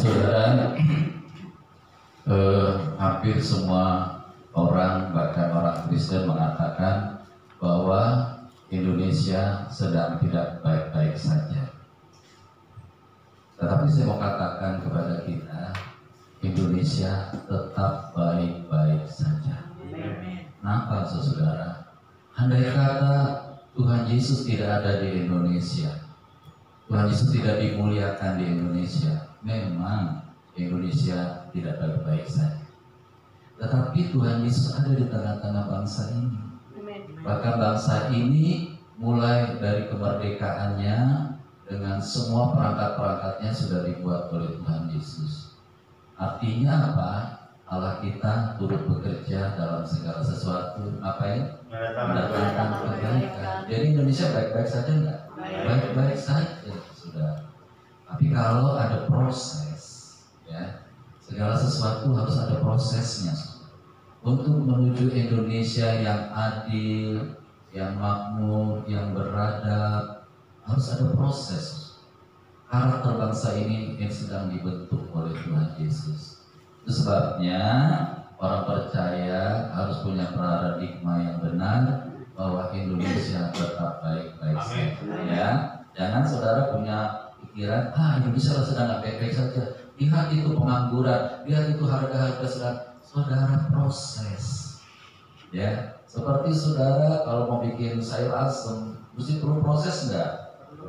Saudara, hampir semua orang, bahkan orang Kristen mengatakan bahwa Indonesia sedang tidak baik-baik saja. Tetapi saya mau katakan kepada kita, Indonesia tetap baik-baik saja. Kenapa, saudara? Andai kata Tuhan Yesus tidak ada di Indonesia, Tuhan Yesus tidak dimuliakan di Indonesia, memang Indonesia tidak baik-baik saja. Tetapi Tuhan Yesus ada di tengah-tengah bangsa ini. Bahkan bangsa ini mulai dari kemerdekaannya dengan semua perangkat-perangkatnya sudah dibuat oleh Tuhan Yesus. Artinya apa? Allah kita turut bekerja dalam segala sesuatu. Ngapain? Mendatangkan kebaikan. Jadi Indonesia baik-baik saja enggak? Baik-baik saja, sudah. Tapi kalau ada proses, ya, segala sesuatu harus ada prosesnya. Untuk menuju Indonesia yang adil, yang makmur, yang beradab, harus ada proses. Karakter bangsa ini yang sedang dibentuk oleh Tuhan Yesus. Itu sebabnya orang percaya harus punya paradigma yang benar bahwa Indonesia tetap baik-baik saja. Ya, jangan saudara punya pikiran, Indonesia sedang nggak baik-baik saja. Lihat itu pengangguran, lihat itu harga-harga sedang. Saudara, proses. Ya, seperti saudara kalau mau bikin sayur asem, mesti perlu proses nggak?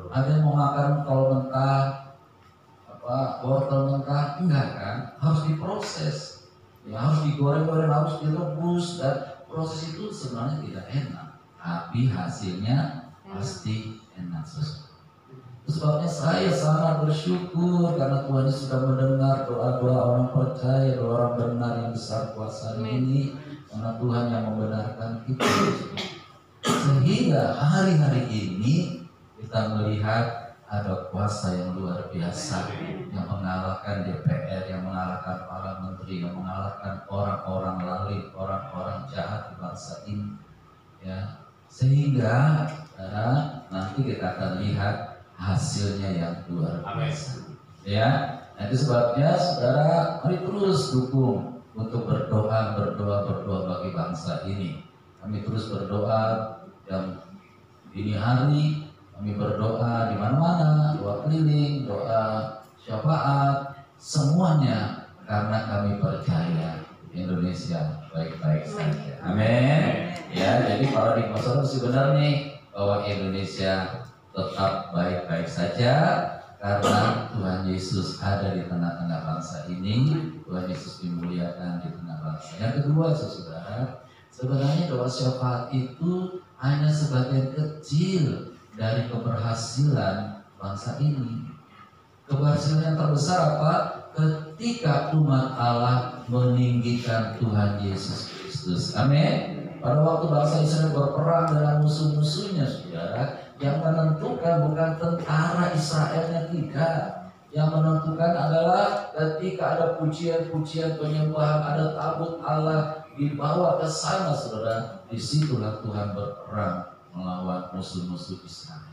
Ada yang mau makan kalau mentah, wortel mentah, enggak kan? Harus diproses. Ya, harus digoreng-goreng, harus direbus, dan proses itu sebenarnya tidak enak, tapi hasilnya pasti enak. Sebabnya saya sangat bersyukur karena Tuhan sudah mendengar doa-doa orang percaya, doa orang benar yang besar kuasa ini, karena Tuhan yang membenarkan kita. Sehingga hari-hari ini kita melihat ada kuasa yang luar biasa yang mengalahkan DPR, yang mengalahkan para menteri, yang mengalahkan orang-orang lalim, orang-orang jahat di bangsa ini. Ya, sehingga nanti kita akan lihat hasilnya yang luar biasa. Ya, itu sebabnya saudara mari terus dukung untuk berdoa bagi bangsa ini. Kami terus berdoa yang dini hari, kami berdoa di mana-mana, doa keliling, doa syafaat, semuanya karena kami percaya Indonesia baik-baik saja. Amin. Ya, jadi paradigma saudara mesti benar nih bahwa Indonesia tetap baik-baik saja karena Tuhan Yesus ada di tengah-tengah bangsa ini. Tuhan Yesus dimuliakan di tengah bangsa. Yang kedua, saudara, sebenarnya doa syafaat itu hanya sebagian kecil dari keberhasilan bangsa ini. Keberhasilan yang terbesar apa? Ketika umat Allah meninggikan Tuhan Yesus Kristus. Amin. Pada waktu bangsa Israel berperang dengan musuh-musuhnya, saudara, yang menentukan bukan tentara Israelnya, tidak. Yang menentukan adalah ketika ada pujian-pujian penyembahan, ada tabut Allah dibawa ke sana, saudara. Disitulah Tuhan berperang melawan musuh-musuh Israel.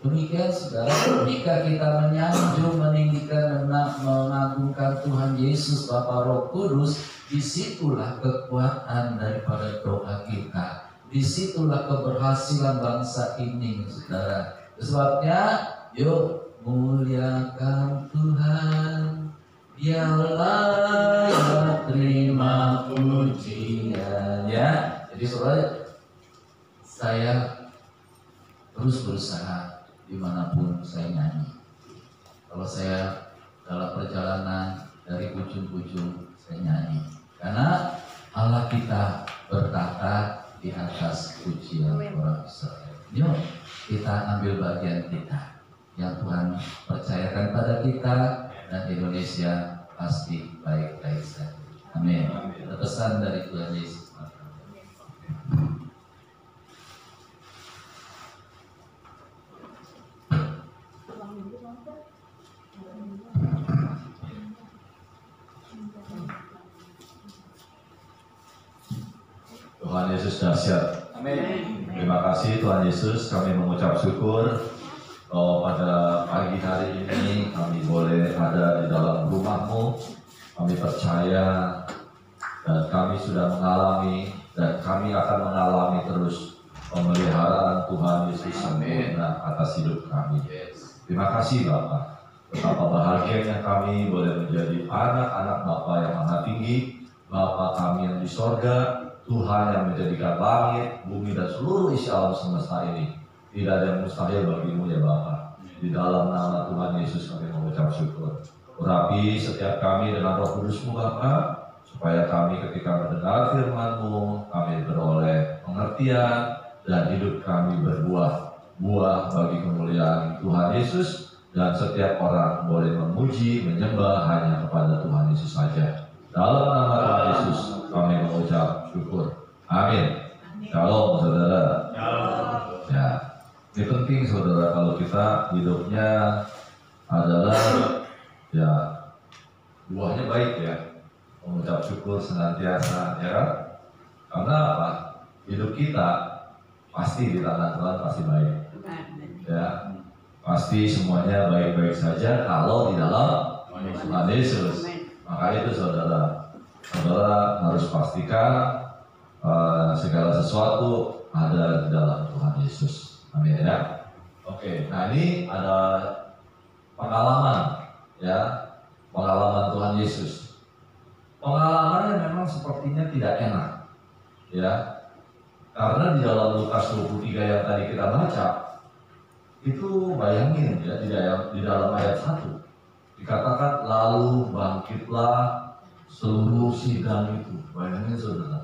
Demikian, saudara, ketika kita menyanjung, meninggikan, mengagungkan Tuhan Yesus Bapa Roh Kudus, disitulah kekuatan daripada doa kita. Disitulah keberhasilan bangsa ini, saudara. Sebabnya, yuk muliakan Tuhan, Dialah terima pujian. Ya, jadi saudara, saya terus berusaha dimanapun saya nyanyi. Kalau saya dalam perjalanan dari ujung-ujung saya nyanyi, karena Allah kita bertata di atas pujian orang Israel. Yuk kita ambil bagian kita yang Tuhan percayakan pada kita, dan Indonesia pasti baik-baik saja. Amin. Pesan dari Tuhan Yesus. Tuhan Yesus dahsyat. Amin. Terima kasih Tuhan Yesus, kami mengucap syukur pada pagi hari ini kami boleh ada di dalam rumah-Mu. Kami percaya dan kami sudah mengalami dan kami akan mengalami terus pemeliharaan Tuhan Yesus sempurna atas hidup kami. Terima kasih Bapak. Betapa bahagianya kami boleh menjadi anak-anak Bapa yang Maha Tinggi, Bapa kami yang di sorga, Tuhan yang menjadikan langit, bumi dan seluruh isi alam semesta ini. Tidak ada yang mustahil bagimu ya Bapa. Di dalam nama Tuhan Yesus kami mengucap syukur. Urapi setiap kami dengan Roh Kudus-Mu Bapa, supaya kami ketika mendengar firman-Mu, kami beroleh pengertian dan hidup kami berbuah. Buah bagi kemuliaan Tuhan Yesus. Dan setiap orang boleh memuji, menyembah hanya kepada Tuhan Yesus saja. Dalam nama Tuhan Yesus kami mengucap syukur. Amin. Shalom saudara. Ya, ini penting saudara kalau kita hidupnya adalah ya buahnya baik ya. Mengucap syukur senantiasa ya kan? Karena apa? Hidup kita pasti di tangan Tuhan pasti baik. Ya. Pasti semuanya baik-baik saja kalau di dalam Tuhan Yesus. Maka itu saudara harus pastikan segala sesuatu ada di dalam Tuhan Yesus. Amin ya. Oke, nah ini ada pengalaman ya, pengalaman Tuhan Yesus. Pengalamannya memang sepertinya tidak enak ya, karena di dalam Lukas 23 yang tadi kita baca, itu bayangin ya, di dalam ayat 1 dikatakan lalu bangkitlah seluruh sidang itu. Bayangin saudara,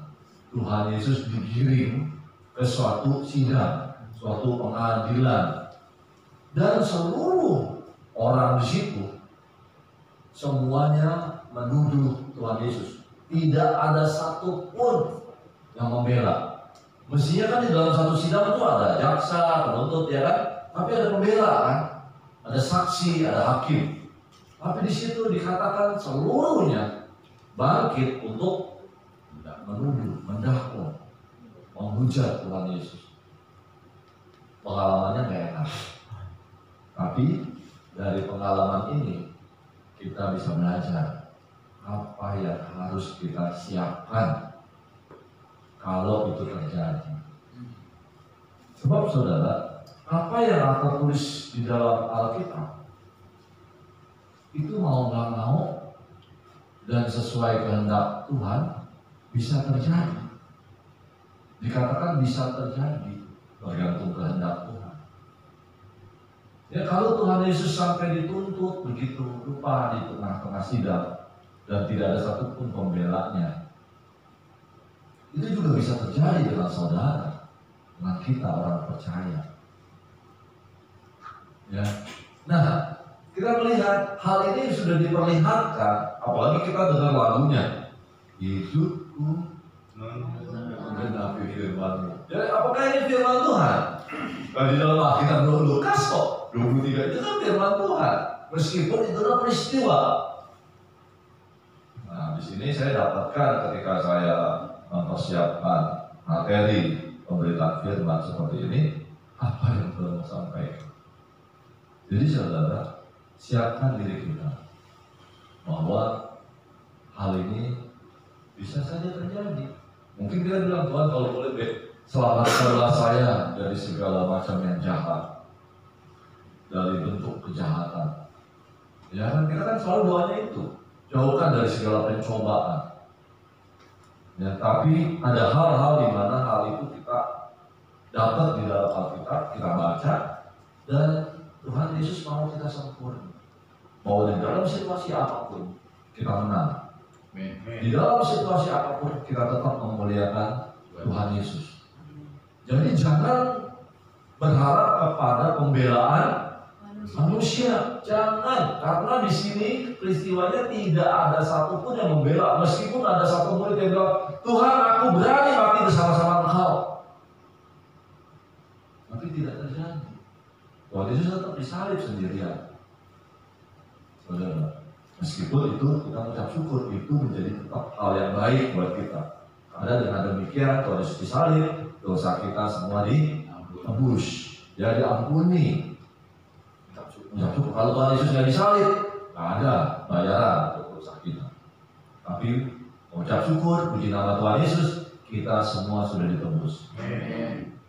Tuhan Yesus digiring ke suatu sidang, suatu pengadilan, dan seluruh orang di situ semuanya menuduh Tuhan Yesus. Tidak ada satupun yang membela. Mestinya kan di dalam satu sidang itu ada jaksa, penuntut ya kan? Tapi ada pembela kan, ada saksi, ada hakim. Tapi di situ dikatakan seluruhnya bangkit untuk menuduh, mendakwa, menghujat Tuhan Yesus. Pengalamannya gak enak. Tapi dari pengalaman ini kita bisa belajar apa yang harus kita siapkan kalau itu terjadi. Sebab saudara, apa yang tertulis di dalam Alkitab itu mau nggak mau dan sesuai kehendak Tuhan bisa terjadi. Dikatakan bisa terjadi bergantung kehendak Tuhan. Ya kalau Tuhan Yesus sampai dituntut begitu rupa di tengah-tengah sidang dan tidak ada satupun pembelanya, itu juga bisa terjadi dengan saudara, dengan kita orang percaya. Ya. Nah, kita melihat hal ini sudah diperlihatkan, apalagi kita dengar lagunya, hidupku menggenapi firman-Mu. Jadi apakah ini firman Tuhan? Nah, di dalam Alkitab Lukas kok 23 itu kan firman Tuhan, meskipun itu adalah peristiwa. Nah, di sini saya dapatkan ketika saya mempersiapkan materi pemberitaan firman seperti ini, apa yang Tuhan sampaikan. Jadi saudara, siapkan diri kita bahwa hal ini bisa saja terjadi. Mungkin kita bilang, Tuhan kalau boleh selamatkanlah saya dari segala macam yang jahat, dari bentuk kejahatan. Ya kan, kita kan selalu doanya itu, jauhkan dari segala pencobaan. Ya, tapi ada hal-hal di mana hal itu kita dapat di dalam Alkitab, kita baca, dan Tuhan Yesus mau kita sempurna. Mau di dalam situasi apapun kita menang. Di dalam situasi apapun kita tetap memuliakan Tuhan Yesus. Jadi jangan berharap kepada pembelaan manusia. Jangan, karena di sini peristiwanya tidak ada satupun yang membela. Meskipun ada satu murid yang bilang, Tuhan aku berani mati bersama-sama Engkau. Tapi tidak terjadi. Tuhan Yesus tetap disalib sendirian. Saudara, meskipun itu kita mengucap syukur, itu menjadi tetap hal yang baik buat kita. Karena dengan demikian Tuhan Yesus disalib, dosa kita semua ditebus, ya diampuni. Cukup kalau Tuhan Yesus nggak disalib, nggak ada bayaran untuk dosa kita. Tapi mengucap syukur, puji nama Tuhan Yesus, kita semua sudah ditebus.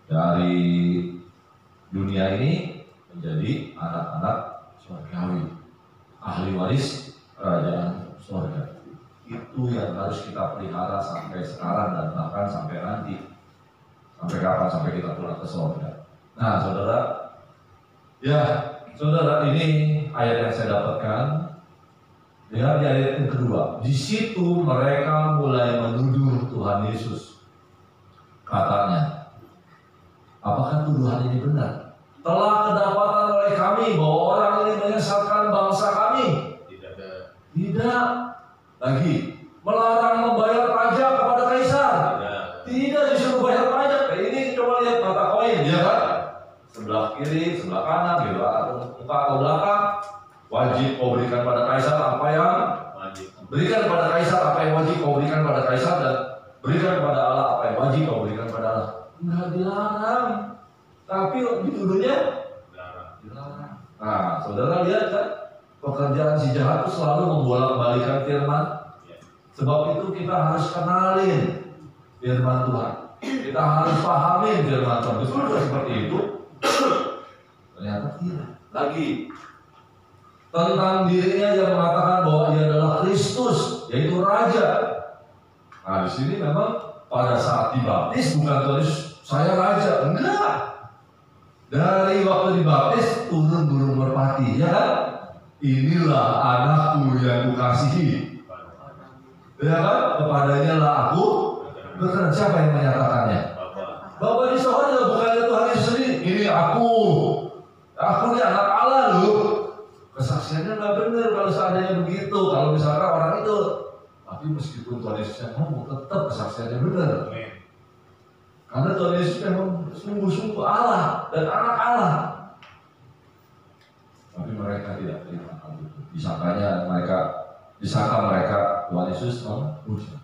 Dari dunia ini menjadi anak-anak surgawi, ahli waris kerajaan surga. Itu yang harus kita pelihara sampai sekarang dan bahkan sampai nanti. Sampai kapan? Sampai kita pulang ke surga. Nah, saudara, ya, saudara, ini ayat yang saya dapatkan. Lihat di ayat yang kedua. Di situ mereka mulai menuduh Tuhan Yesus. Katanya, apakah tuduhan ini benar? Telah kedapatan oleh kami bahwa orang ini menyesatkan bangsa kami. Tidak. Lagi, melarang membayar pajak kepada kaisar. Tidak disuruh bayar pajak. Ini coba lihat mata koin, ya kan? Sebelah kiri, sebelah kanan, di muka atau belakang. Wajib kau berikan pada kaisar apa yang wajib. Berikan kepada kaisar apa yang wajib kau berikan pada kaisar, dan berikan kepada Allah apa yang wajib kau berikan kepada Allah. Enggak dilarang, tapi dituduhnya dilarang. Nah, saudara lihat kan, pekerjaan si jahat itu selalu membolak-balikan firman. Sebab itu kita harus kenalin firman Tuhan. Kita harus pahamin firman Tuhan. Betul seperti itu? Ternyata tidak. Lagi tentang dirinya yang mengatakan bahwa ia adalah Kristus, yaitu Raja. Nah, di sini memang pada saat dibaptis bukan tulis saya Raja, enggak. Dari waktu dibaptis turun burung merpati, ya kan? Inilah anakku yang kukasihi. Ya kan? Kepadanya lah aku berkenan. Siapa yang menyatakannya? Bapa di sorga, bukannya Tuhan Yesus sendiri. Ini aku ini anak Allah loh. Kesaksiannya nggak benar kalau seandainya begitu. Kalau misalkan orang itu, tapi meskipun Tuhan Yesus yang ngomong, tetap kesaksiannya benar. Karena Tuhan Yesus memang sungguh-sungguh Allah dan anak Allah. Tapi mereka tidak terima hal itu. Disangka mereka Tuhan Yesus memuja.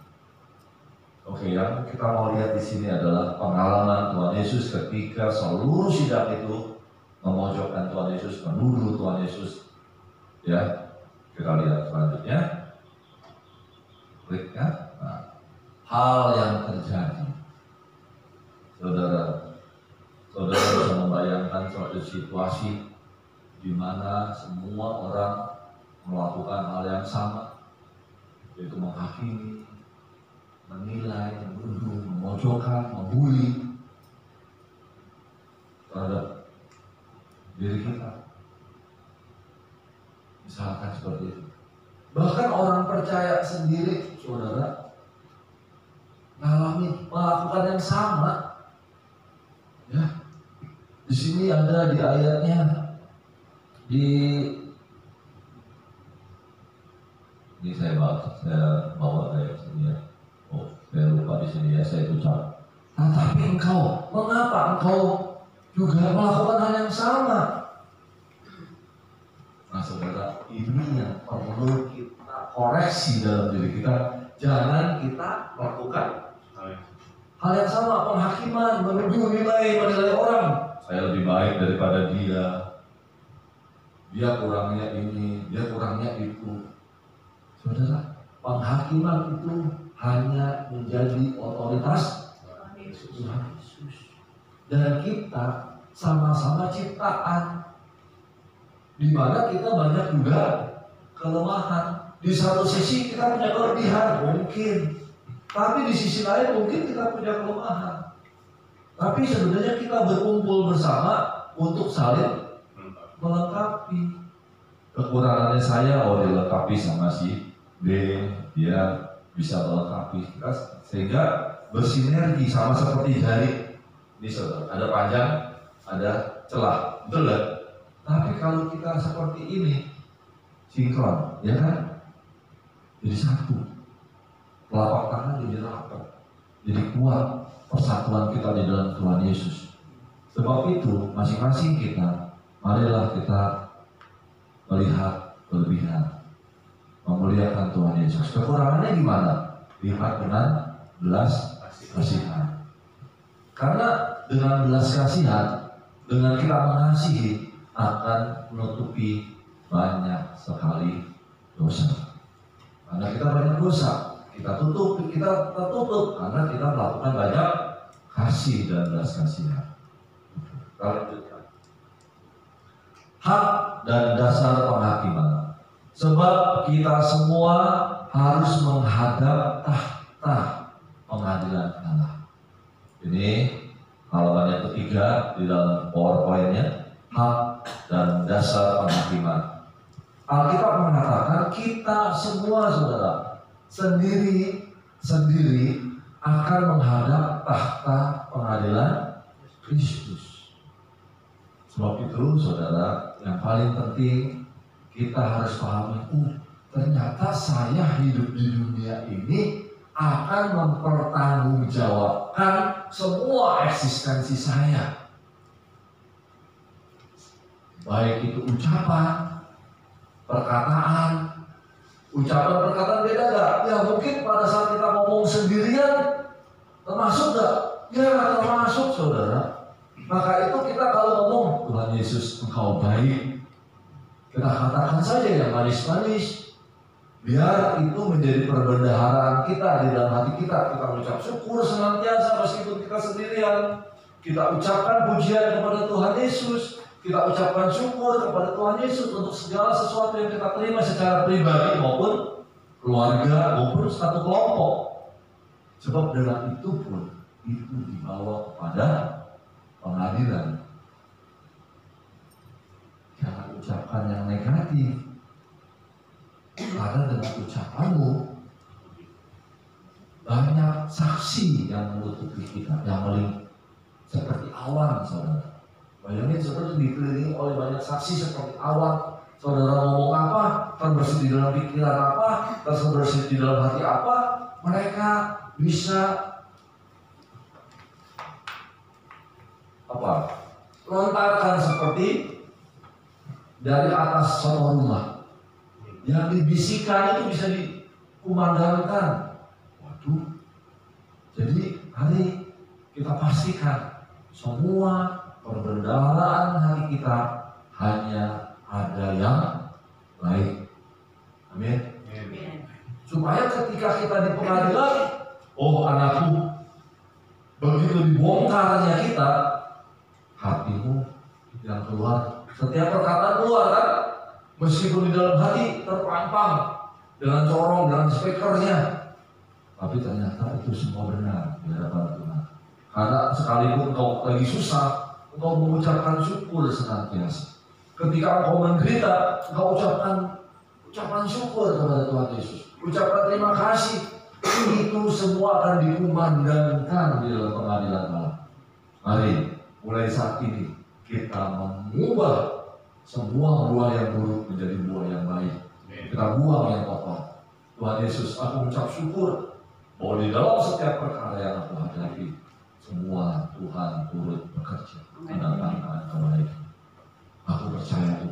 Oke, yang kita mau lihat di sini adalah pengalaman Tuhan Yesus ketika seluruh sidang itu memojokkan Tuhan Yesus, menuduh Tuhan Yesus. Ya, kita lihat selanjutnya. Klik ya. Nah, hal yang terjadi. Saudara bisa membayangkan suatu situasi di mana semua orang melakukan hal yang sama, yaitu menghakimi, menilai, menuduh, memojokkan, membuli terhadap diri kita. Misalkan seperti itu. Bahkan orang percaya sendiri, saudara, melakukan yang sama. Ya, di sini ada di ayatnya, ini saya bawa ayat sini ya. Oh, saya lupa di sini ya, saya ucap. Nah, tapi mengapa engkau juga melakukan hal yang sama? Nah, saudara, ini yang perlu kita koreksi dalam diri kita. Jangan kita melakukan hal yang sama, penghakiman, menuduh, menilai orang. Saya lebih baik daripada dia. Dia kurangnya ini, dia kurangnya itu. Saudara, penghakiman itu hanya menjadi otoritas Tuhan Yesus. Dan kita sama-sama ciptaan, di mana kita banyak juga kelemahan. Di satu sisi kita punya kelebihan, mungkin. Tapi di sisi lain mungkin kita punya kelemahan. Tapi sebenarnya kita berkumpul bersama untuk saling melengkapi. Kekurangannya saya, dilengkapi sama si B, dia bisa melengkapi. Sehingga bersinergi, sama seperti jari. Ini saudara, ada panjang, ada celah, betul kan? Tapi kalau kita seperti ini, sinkron, ya kan? Jadi satu. Telapak tangan jadi rapat, jadi kuat persatuan kita di dalam Tuhan Yesus. Sebab itu masing-masing kita, marilah kita melihat kelebihan, memuliakan Tuhan Yesus. Kekurangannya gimana? Lihat dengan belas kasihan. Karena dengan belas kasihan, dengan kita mengasihi, akan menutupi banyak sekali dosa. Karena kita banyak dosa, kita tertutup karena kita melakukan banyak kasih dan belas kasihan. Kita lanjutkan. Hak dan dasar penghakiman. Sebab kita semua harus menghadap tahta pengadilan Allah. Ini halaman yang ketiga di dalam PowerPoint-nya, hak dan dasar penghakiman. Alkitab mengatakan kita semua saudara sendiri akan menghadap tahta pengadilan Kristus. Sebab itu saudara, yang paling penting kita harus pahami, ternyata saya hidup di dunia ini akan mempertanggungjawabkan semua eksistensi saya. Baik itu ucapan, perkataan beda gak? Ya mungkin pada saat kita ngomong sendirian termasuk gak? Ya termasuk saudara. Maka itu kita kalau ngomong Tuhan Yesus engkau baik, kita katakan saja yang manis-manis, biar itu menjadi perbendaharaan kita di dalam hati kita. Kita ucap syukur senantiasa meskipun kita sendirian. Kita ucapkan pujian kepada Tuhan Yesus. Kita ucapkan syukur kepada Tuhan Yesus untuk segala sesuatu yang kita terima secara pribadi maupun keluarga maupun satu kelompok. Sebab dengan itu pun itu dibawa kepada pengadilan. Jangan ucapkan yang negatif. Karena dengan ucapanmu banyak saksi yang menutupi kita, yang melingkupi seperti awan, saudara. Bayangin saudara dikelilingi oleh banyak saksi seperti awan. Saudara ngomong apa, terbersit di dalam pikiran apa, terbersit di dalam hati apa, mereka bisa lontarkan seperti dari atas sebuah rumah. Yang dibisikkan itu bisa dikumandangkan. Waduh. Jadi hari kita pastikan semua perbendaharaan hati kita hanya ada yang baik. Amin. Supaya ketika kita di pengadilan, anakku, begitu dibongkarnya kita, hatimu yang keluar, setiap perkataan keluar kan, meskipun di dalam hati terpampang dengan corong, dengan speakernya, tapi ternyata itu semua benar di hadapan Tuhan. Karena sekalipun kau lagi susah, engkau mengucapkan syukur senantiasa. Ketika engkau menderita, engkau ucapan syukur kepada Tuhan Yesus. Ucapkan terima kasih. Itu semua akan dikumandangkan di dalam pengadilan Allah. Mari, mulai saat ini kita mengubah semua buah yang buruk menjadi buah yang baik. Kita buang yang kotor. Tuhan Yesus, aku mengucap syukur bahwa di dalam setiap perkara yang aku hadapi, semua Tuhan turut bekerja mendatangkan kebaikan. Aku percaya itu.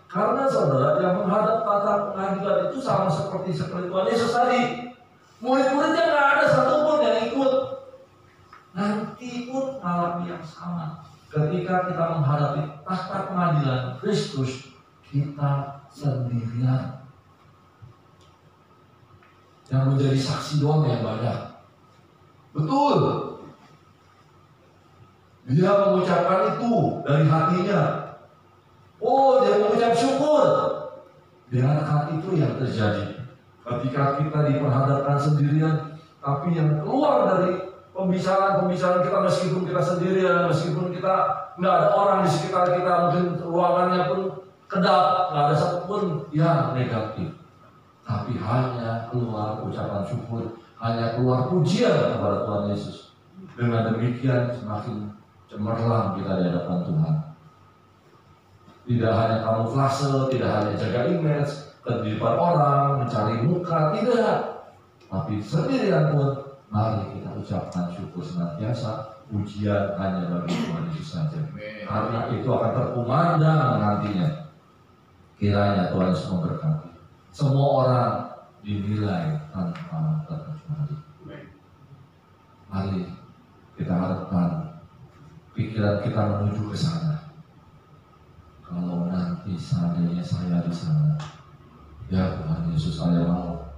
Karena saudara yang menghadap tata pengadilan itu sama seperti Tuhan Yesus tadi. Murid-muridnya nggak ada satupun yang ikut. Nanti pun mengalami yang sama. Ketika kita menghadapi tahta pengadilan Kristus, kita sendirian. Yang menjadi saksi doang yang banyak. Betul. Dia mengucapkan itu dari hatinya. Dia mengucap syukur. Biarkan itu yang terjadi. Ketika kita diperhadapkan sendirian, tapi yang keluar dari pembicaraan kita, meskipun kita sendirian, meskipun kita nggak ada orang di sekitar kita, mungkin ruangannya pun kedap, nggak ada satupun yang negatif. Tapi hanya keluar ucapan syukur, hanya keluar pujian kepada Tuhan Yesus. Dengan demikian semakin cemerlang kita di hadapan Tuhan. Tidak hanya kamuflase, tidak hanya jaga image di depan orang, mencari muka, tidak. Tapi sendirian pun, mari kita ucapkan syukur senantiasa. Pujian hanya bagi Tuhan Yesus saja. Karena itu akan terkumandang nantinya. Kiranya Tuhan Yesus memberkati. Semua orang dinilai tanpa terkecuali. Mari kita harapkan pikiran kita menuju ke sana. kalau nanti seandainya saya di sana, ya Tuhan Yesus, saya mau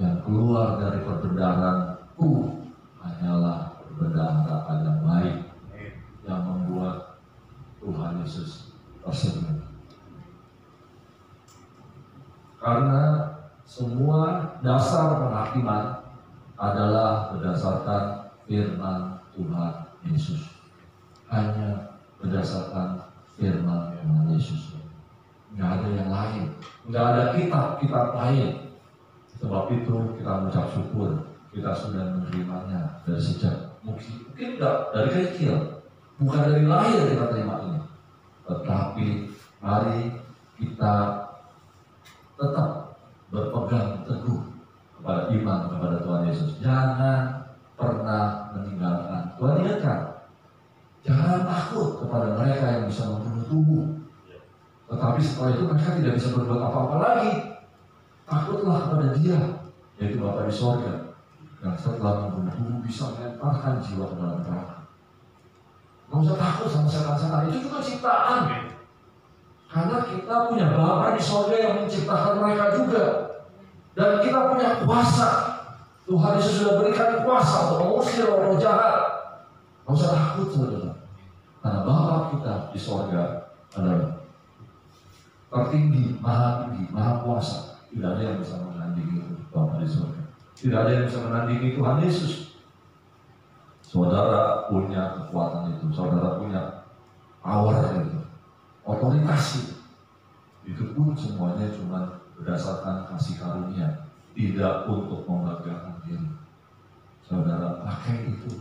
yang keluar dari perbendaharaan-Ku hanyalah perbendaharaan yang baik, yang membuat Tuhan Yesus tersenyum. Karena semua dasar penghakiman adalah berdasarkan firman Tuhan Yesus. Hanya berdasarkan firman Tuhan Yesus. Nggak ada yang lain. Nggak ada kitab-kitab lain. Sebab itu kita mengucap syukur. Kita sudah menerimanya dari sejak mungkin enggak dari kecil. Bukan dari lahir kita terima ini. Tetapi mari kita tetap berpegang teguh kepada iman kepada Tuhan Yesus. Jangan pernah meninggalkan. Tuhan ingatkan, jangan takut kepada mereka yang bisa membunuh tubuh. Tetapi setelah itu mereka tidak bisa berbuat apa-apa lagi. Takutlah kepada Dia, yaitu Bapa di sorga, yang setelah membunuh tubuh bisa melemparkan jiwa ke dalam neraka. Nggak usah takut sama setan-setan, itu juga ciptaan. Karena kita punya Bapa di sorga yang menciptakan mereka juga. Dan kita punya kuasa. Tuhan Yesus sudah berikan kuasa untuk mengusir roh jahat. Nggak usah takut, saudara. Karena Bapa kita di sorga adalah tertinggi, maha tinggi, maha kuasa. Tidak ada yang bisa menandingi Bapa di sorga. Tidak ada yang bisa menandingi Tuhan Yesus. Saudara punya kekuatan itu. Saudara punya power itu. Otoritas itu pun semuanya cuma berdasarkan kasih karunia, tidak untuk membanggakan diri. Saudara pakai itu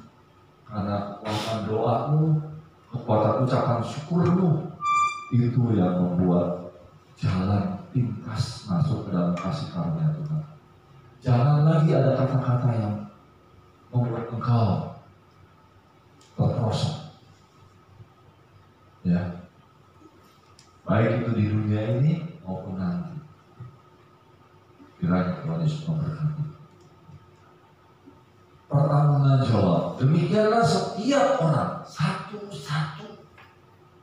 karena kekuatan doamu, kekuatan ucapan syukurmu, itu yang membuat jalan pintas masuk ke dalam kasih karunia Tuhan. Jangan lagi ada kata-kata yang membuat engkau terperosok, ya. Baik itu di dunia ini maupun nanti. Kiranya Tuhan Yesus memberkati. Pertanggungan jawab. Demikianlah setiap orang satu-satu.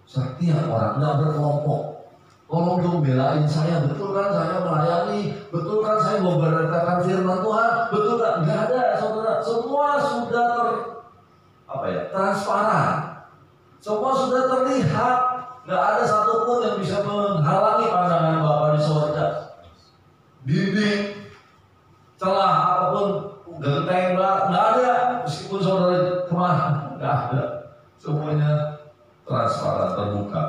Setiap orang, tidak berkelompok. Tolong dong belain saya, betul kan saya melayani, betul kan saya memberitakan firman Tuhan, betul kan? Enggak ada, saudara. Semua sudah transparan. Semua sudah terlihat. Nggak ada satupun yang bisa menghalangi pandangan Bapa di sorga. Dinding, celah apapun, genteng, nggak ada. Meskipun saudara kemana, nggak ada. Semuanya transparan, terbuka.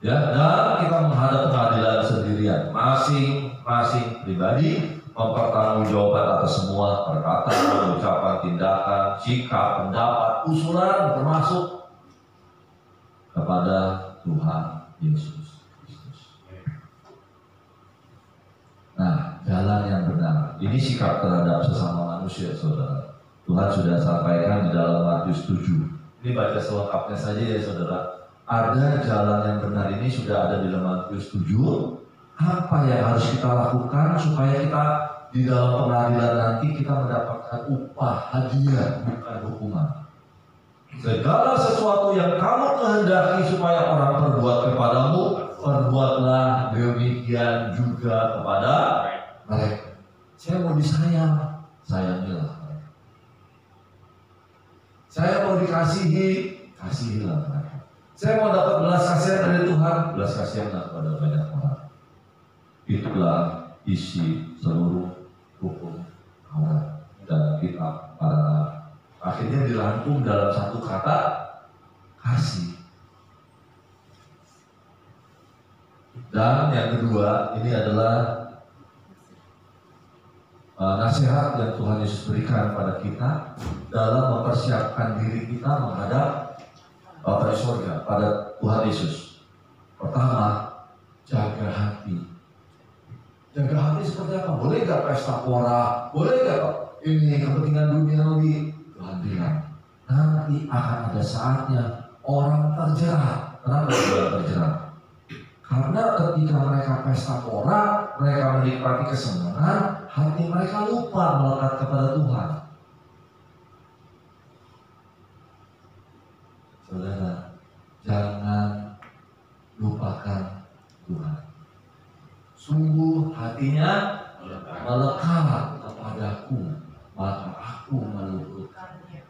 Ya, dan kita menghadap pengadilan sendirian. Masing-masing pribadi mempertanggungjawabkan atas semua perkataan, ucapan, tindakan, sikap, pendapat, usulan, termasuk kepada Tuhan Yesus Kristus. Nah, jalan yang benar. Ini sikap terhadap sesama manusia, saudara. Tuhan sudah sampaikan di dalam Matius 7. Ini baca selengkapnya saja ya, saudara. Ada jalan yang benar ini sudah ada di dalam Matius 7. Apa yang harus kita lakukan supaya kita di dalam pengadilan nanti kita mendapatkan upah, hadiah, bukan hukuman. Segala sesuatu yang kamu kehendaki supaya orang perbuat kepadamu, perbuatlah demikian juga kepada mereka. Saya mau disayang, sayangilah mereka. Saya mau dikasihi, kasihilah mereka. Saya mau dapat belas kasihan dari Tuhan, belas kasihanlah kepada banyak orang. Itulah isi seluruh hukum Taurat dan kitab para nabi. Akhirnya dirangkum dalam satu kata, kasih. Dan yang kedua, ini adalah nasihat yang Tuhan Yesus berikan pada kita dalam mempersiapkan diri kita menghadap Bapa di sorga, pada Tuhan Yesus. Pertama, jaga hati. Jaga hati seperti apa? Boleh gak pesta pora? Boleh gak ini kepentingan duniawi? Tuhan bilang, nanti akan ada saatnya orang terjerat. Kenapa orang terjerat? Karena ketika mereka pesta pora, mereka menikmati kesenangan, hati mereka lupa melekat kepada Tuhan. Saudara, jangan lupakan Tuhan. Sungguh hatinya melekat kepadaku, maka aku meluputkannya.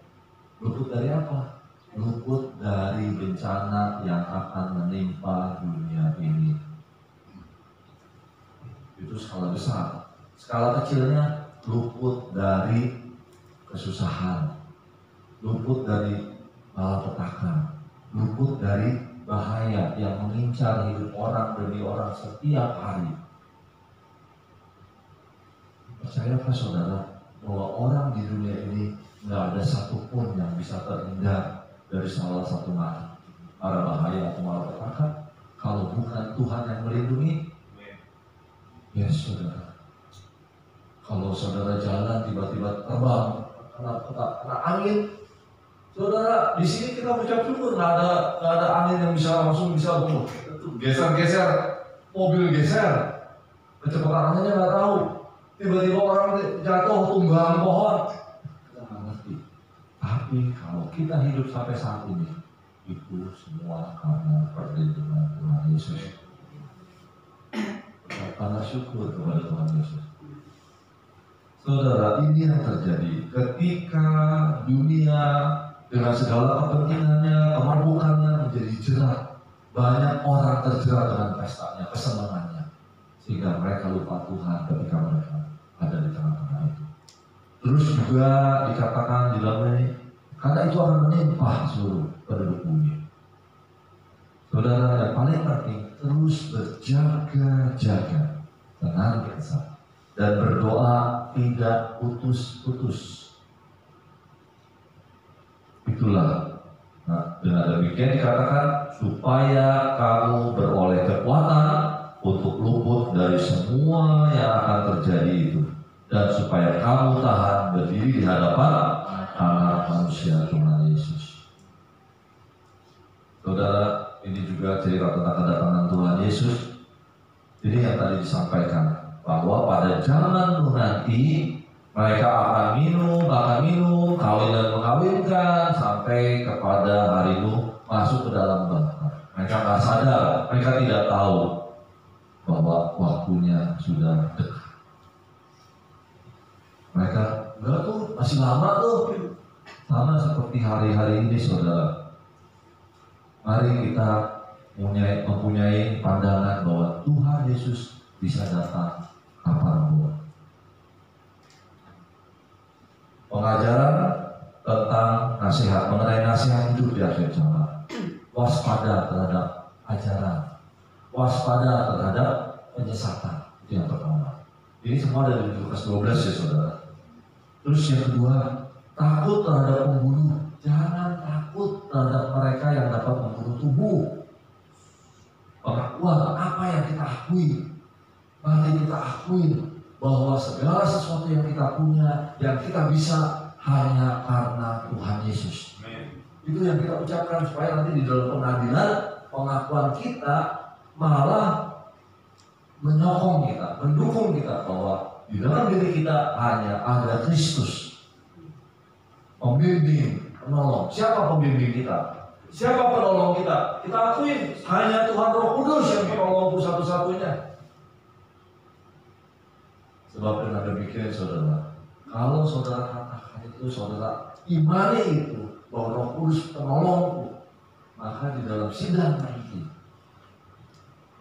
Luput dari apa? Luput dari bencana yang akan menimpa dunia ini. Itu skala besar. Skala kecilnya luput dari kesusahan, luput dari malapetaka, luput dari bahaya yang mengincar hidup orang demi orang setiap hari. Percayakah saudara bahwa orang di dunia ini nggak ada satupun yang bisa terhindar dari salah satu mara bahaya atau malapetaka kalau bukan Tuhan yang melindungi? Ya saudara, kalau saudara jalan tiba-tiba terbang kena angin, saudara di sini kita ucap syukur nggak ada angin yang langsung bisa geser mobil geser, kecepatan anginnya nggak tahu, tiba-tiba orang jatuh tumbang pohon, kita nggak ngerti. Tapi kalau kita hidup sampai saat ini, itu semua karena perlindungan Tuhan Yesus. Ucapkanlah syukur kepada Tuhan Yesus. Saudara, ini yang terjadi ketika dunia dengan segala kepentingannya, kemampuannya menjadi jerat. Banyak orang terjerat dengan pestanya, kesenangannya, sehingga mereka lupa Tuhan ketika mereka ada di tengah-tengah itu. Terus juga dikatakan di dalam ini, karena itu akan menimpa seluruh penduduk bumi. Saudara, yang paling penting terus berjaga-jaga, senantiasa, dan berdoa tidak putus-putus. Itulah. Nah, dengan demikian dikatakan supaya kamu beroleh kekuatan untuk luput dari semua yang akan terjadi itu, dan supaya kamu tahan berdiri di hadapan Anak Manusia Tuhan Yesus. Saudara, ini juga cerita tentang kedatangan Tuhan Yesus. Jadi yang tadi disampaikan bahwa pada zaman nanti mereka akan minum, kawin dan mengawinkan sampai kepada hari Nuh masuk ke dalam bangkai. Mereka nggak sadar, mereka tidak tahu bahwa waktunya sudah dekat. Mereka enggak tuh, masih lama tuh. Sama seperti hari-hari ini, saudara. Mari kita mempunyai pandangan bahwa Tuhan Yesus bisa datang kapanpun. Pengajaran tentang nasihat, mengenai nasihat hidup di akhir zaman. Waspada terhadap ajaran, waspada terhadap penyesatan. Itu yang pertama. Ini semua dari Lukas 12 ya saudara. Terus yang kedua, takut terhadap pembunuh. Jangan takut terhadap mereka yang dapat membunuh tubuh. Pengakuan apa yang kita akui, mari kita akui bahwa segala sesuatu yang kita punya, yang kita bisa, hanya karena Tuhan Yesus. Itu yang kita ucapkan supaya nanti di dalam pengadilan pengakuan kita malah menyokong kita, mendukung kita bahwa di dalam diri kita hanya ada Kristus, pembimbing, penolong. Siapa pembimbing kita? Siapa penolong kita? Kita akui hanya Tuhan Roh Kudus yang penolongku satu-satunya. Sebab dengan demikian saudara, kalau saudara katakan itu, saudara imani itu bahwa Roh Kudus penolongku, maka di dalam sidang nanti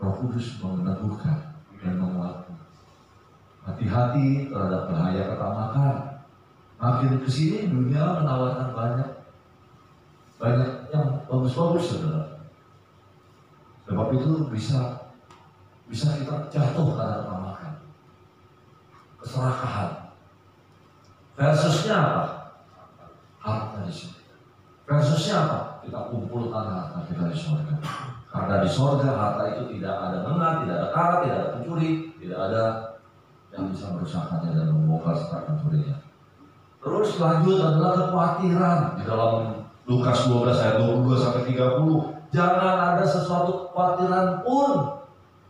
Roh Kudus meneguhkan dan menguatkan. Hati-hati terhadap bahaya ketamakan. Makin kesini dunia menawarkan banyak yang bagus-bagus saudara. Sebab itu bisa kita jatuh karena ketamakan, keserakahan. Versusnya apa? Harta di sini. Versusnya apa? Kita kumpulkan harta kita di surga. Karena di surga harta itu tidak ada mengat, tidak ada karat, tidak ada pencuri, tidak ada yang bisa merusakkannya dan membongkar serta pencurinya. Terus lanjut adalah kekhawatiran di dalam Lukas 12 ayat 22 sampai 30. Jangan ada sesuatu kekhawatiran pun,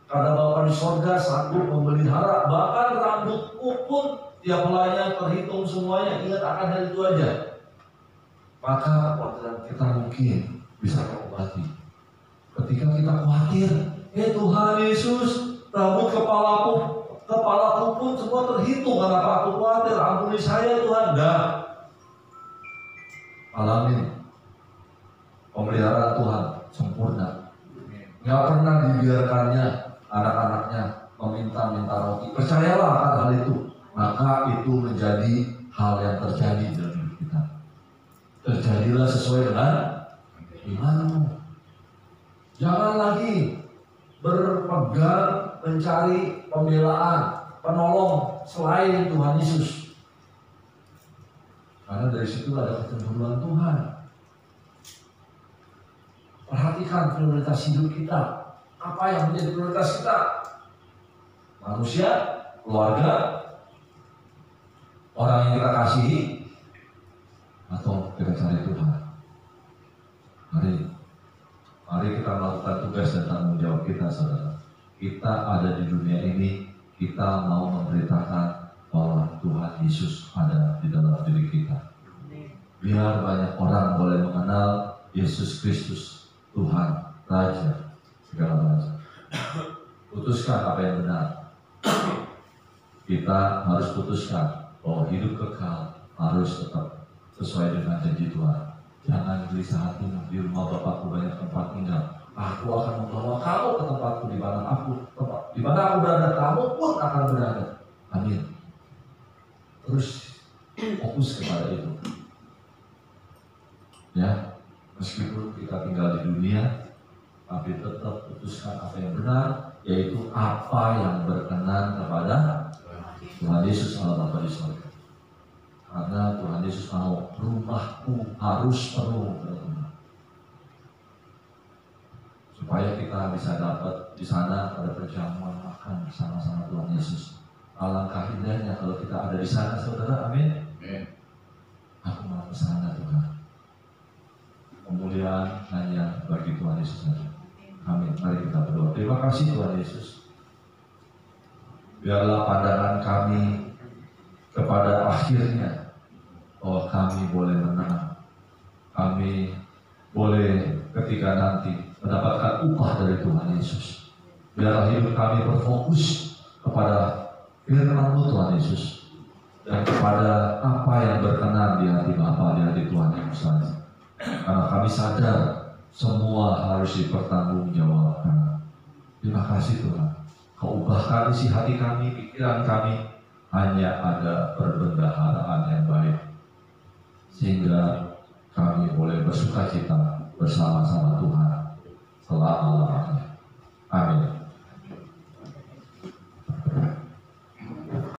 karena Bapa di surga sanggup memelihara bahkan rambutmu pun tiap helainya terhitung semuanya. Ingat akan hal itu aja. Maka kekhawatiran kita mungkin bisa terobati Ketika kita khawatir, Tuhan Yesus, rambut kepalaku pun semua terhitung, kenapa aku khawatir? Ampuni saya Tuhan. Dah, alamin pemeliharaan Tuhan sempurna. Nggak pernah dibiarkannya anak-anaknya meminta-minta roti. Percayalah akan hal itu, maka itu menjadi hal yang terjadi dalam hidup kita. Terjadilah sesuai dengan imanmu. Jangan lagi berpegang mencari pembelaan, penolong selain Tuhan Yesus. Karena dari situ ada kecemburuan Tuhan. Perhatikan prioritas hidup kita. Apa yang menjadi prioritas kita? Manusia, keluarga, orang yang kita kasihi, atau kita cari Tuhan. Mari kita melakukan tugas dan tanggung jawab kita, saudara. Kita ada di dunia ini, kita mau memberitakan bahwa Tuhan Yesus ada di dalam diri kita. Biar banyak orang boleh mengenal Yesus Kristus, Tuhan, Raja, segala macam. Putuskan apa yang benar. Kita harus putuskan bahwa hidup kekal harus tetap sesuai dengan janji Tuhan. Jangan gelisah hatimu, di rumah Bapakku banyak tempat tinggal. Aku akan membawa kamu ke tempatku, di mana aku berada, kamu pun akan berada. Amin. Terus fokus kepada itu. Ya, meskipun kita tinggal di dunia, tapi tetap putuskan apa yang benar, yaitu apa yang berkenan kepada Tuhan Yesus Allah Bapa di surga. Karena Tuhan Yesus mau rumahku harus penuh, supaya kita bisa dapat di sana pada perjamuan makan bersama-sama Tuhan Yesus. Alangkah indahnya kalau kita ada di sana, saudara. Amin. Aku mau ke sana, Tuhan. Kemuliaan hanya bagi Tuhan Yesus saja. Amin. Mari kita berdoa. Terima kasih Tuhan Yesus. Biarlah pandangan kami kepada akhirnya bahwa kami boleh menang. Kami boleh ketika nanti mendapatkan upah dari Tuhan Yesus. Biarlah hidup kami berfokus kepada firman-Mu Tuhan Yesus, dan kepada apa yang berkenan di hati Bapa, di hati Tuhan Yesus. Karena kami sadar semua harus dipertanggungjawabkan. Terima kasih Tuhan. Kau ubahkan isi hati kami, pikiran kami, hanya ada perbendaharaan yang baik, sehingga kami boleh bersuka cita bersama-sama Tuhan selama-lamanya. Amin.